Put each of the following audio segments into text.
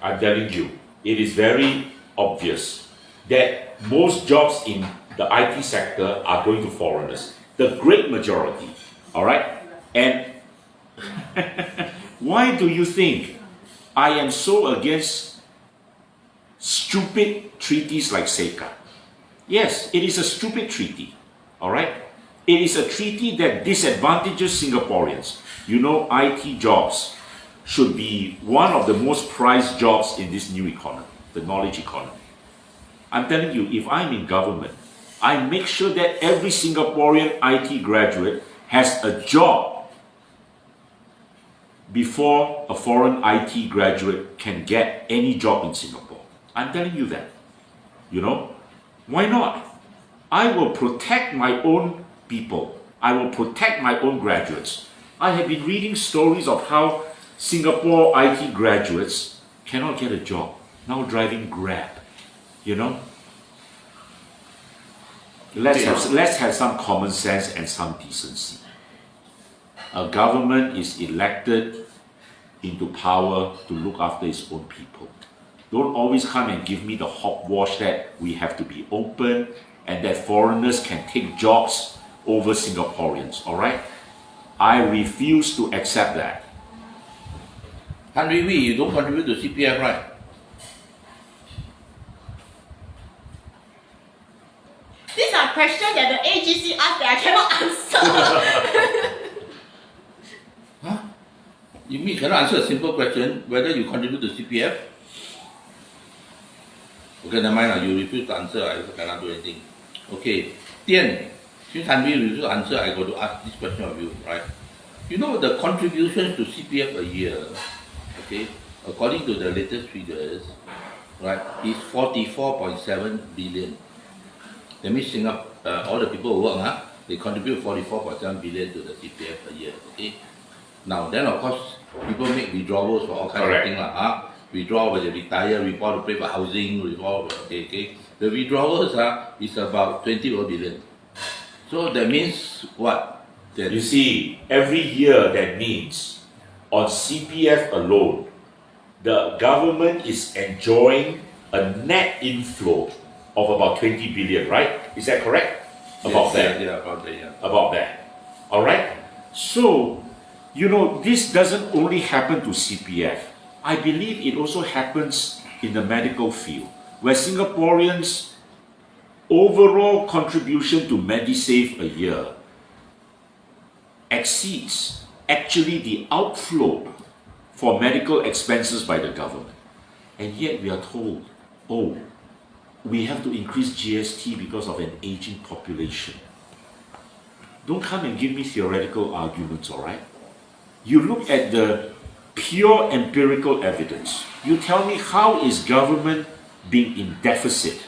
I'm telling you, it is very obvious that most jobs in the IT sector are going to foreigners. The great majority, all right? And why do you think I am so against stupid treaties like SECA? Yes, it is a stupid treaty, all right? It is a treaty that disadvantages Singaporeans. You know, IT jobs should be one of the most prized jobs in this new economy, the knowledge economy. I'm telling you, if I'm in government, I make sure that every Singaporean IT graduate has a job before a foreign IT graduate can get any job in Singapore. I'm telling you that. You know, why not? I will protect my own people. I will protect my own graduates. I have been reading stories of how Singapore IT graduates cannot get a job, now driving Grab, you know? Let's have some common sense and some decency. A government is elected into power to look after its own people. Don't always come and give me the hogwash that we have to be open and that foreigners can take jobs over Singaporeans, all right? I refuse to accept that. Hui Hui, you don't contribute to CPF, right? These are questions that the AGC asked that I cannot answer. Huh? You mean cannot answer a simple question whether you contribute to CPF? Okay, never mind, you refuse to answer, I also cannot do anything. Okay, Tian, since Hui refused to answer, I got to ask this question of you, right? You know the contributions to CPF a year, okay, according to the latest figures, right, is 44.7 billion. That means all the people who work, they contribute 44.7 billion to the CPF a year, okay? Now, then of course, people make withdrawals for all kinds of things, withdraw when they retire, withdraw to pay for housing, withdraw, okay. The withdrawals is about 20 billion. So that means what? That You see, every year that means on CPF alone, the government is enjoying a net inflow of about 20 billion, right? Is that correct? About that. Yeah, about that, yeah. About that. All right? So, you know, this doesn't only happen to CPF. I believe it also happens in the medical field, where Singaporeans' overall contribution to MediSave a year exceeds actually the outflow for medical expenses by the government. And yet we are told, oh, we have to increase GST because of an aging population. Don't come and give me theoretical arguments, all right? You look at the pure empirical evidence. You tell me, how is government being in deficit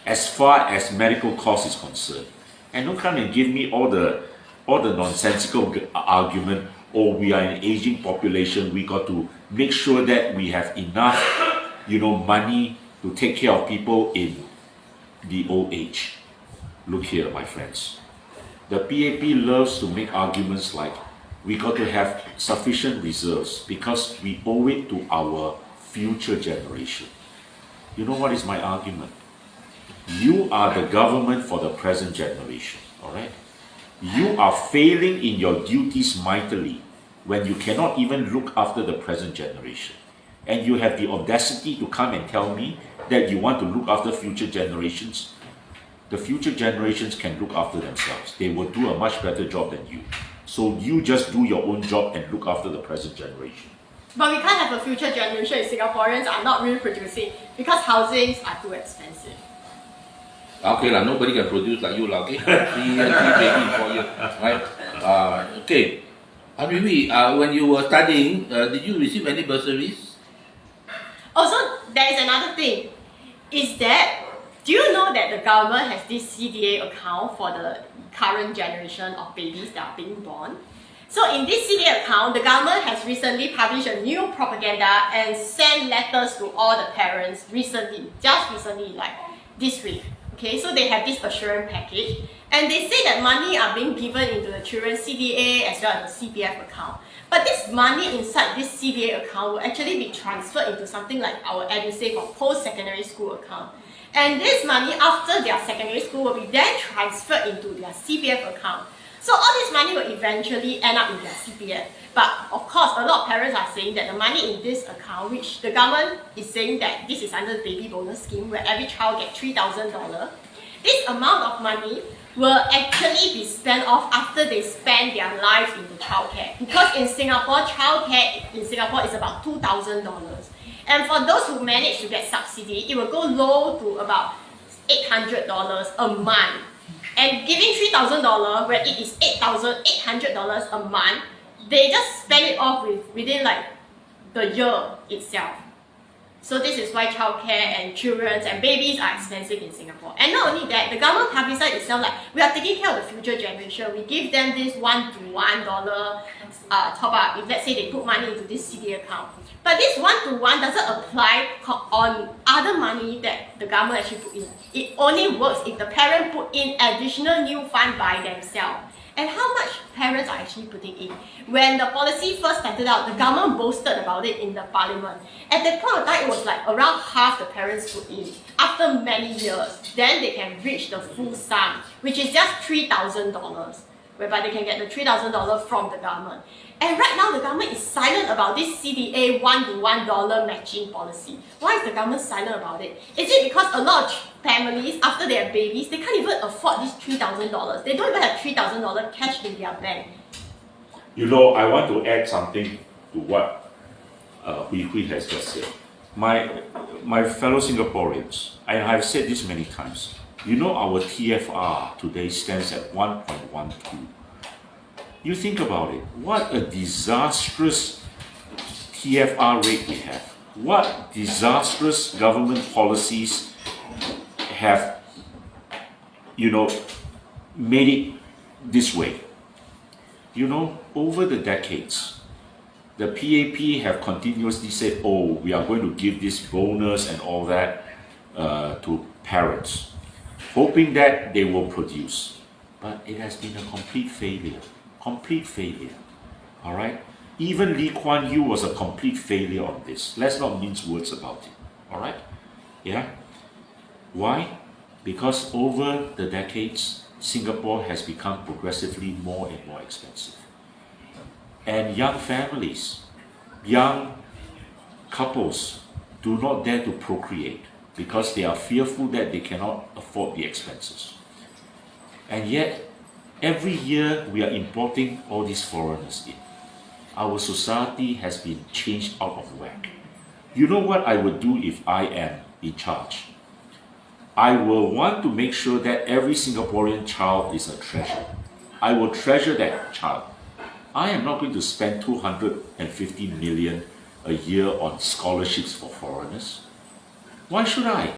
as far as medical cost is concerned? And don't come and give me all the nonsensical argument, oh, we are an aging population, we got to make sure that we have enough, money to take care of people in the old age. Look here, my friends. The PAP loves to make arguments like, we got to have sufficient reserves because we owe it to our future generation. You know what is my argument? You are the government for the present generation, all right? You are failing in your duties mightily when you cannot even look after the present generation. And you have the audacity to come and tell me that you want to look after future generations. The future generations can look after themselves. They will do a much better job than you. So you just do your own job and look after the present generation. But we can't have a future generation if Singaporeans are not really producing because housings are too expensive. Okay, nobody can produce like you, okay? three baby for you, right? Okay. Hui, when you were studying, did you receive any bursaries? Also, there is another thing. Is that, do you know that the government has this CDA account for the current generation of babies that are being born? So in this CDA account, the government has recently published a new propaganda and sent letters to all the parents just recently, like this week. Okay, so they have this assurance package and they say that money are being given into the children's CDA as well as the CPF account. But this money inside this CDA account will actually be transferred into something like our EduSave or post-secondary school account. And this money after their secondary school will be then transferred into their CPF account. So all this money will eventually end up in their CPF. But of course, a lot of parents are saying that the money in this account, which the government is saying that this is under the baby bonus scheme where every child gets $3,000, this amount of money will actually be spent off after they spend their lives in the childcare. Because in Singapore, childcare in Singapore is about $2,000. And for those who manage to get subsidy, it will go low to about $800 a month. And giving $3,000 where it is $8,800 a month, they just spend it off within like the year itself. So this is why childcare and children and babies are expensive in Singapore. And not only that, the government publicized itself like we are taking care of the future generation. We give them this $1 top up if let's say they put money into this CD account. But this $1 doesn't apply on other money that the government actually put in. It only works if the parent put in additional new fund by themselves. And how much parents are actually putting in? When the policy first started out, the government boasted about it in the parliament. At that point of time, it was like around half the parents put in. After many years, then they can reach the full sum, which is just $3,000, whereby they can get the $3,000 from the government. And right now, the government is silent about this CDA $1 matching policy. Why is the government silent about it? Is it because a lot of families, after they have babies, they can't even afford this $3,000? They don't even have $3,000 cash in their bank. You know, I want to add something to what Hui Hui has just said. My fellow Singaporeans, and I've said this many times, you know our TFR today stands at 1.12. You think about it, what a disastrous TFR rate we have. What disastrous government policies have, you know, made it this way. You know, over the decades, the PAP have continuously said, oh, we are going to give this bonus and all that to parents, hoping that they will produce. But it has been a complete failure. Complete failure. All right? Even Lee Kuan Yew was a complete failure on this. Let's not mince words about it. All right? Yeah? Why? Because over the decades, Singapore has become progressively more and more expensive. And young families, young couples do not dare to procreate because they are fearful that they cannot afford the expenses. And yet, every year we are importing all these foreigners in. Our society has been changed out of whack. You know what I would do if I am in charge? I will want to make sure that every Singaporean child is a treasure. I will treasure that child. I am not going to spend 250 million a year on scholarships for foreigners. Why should I?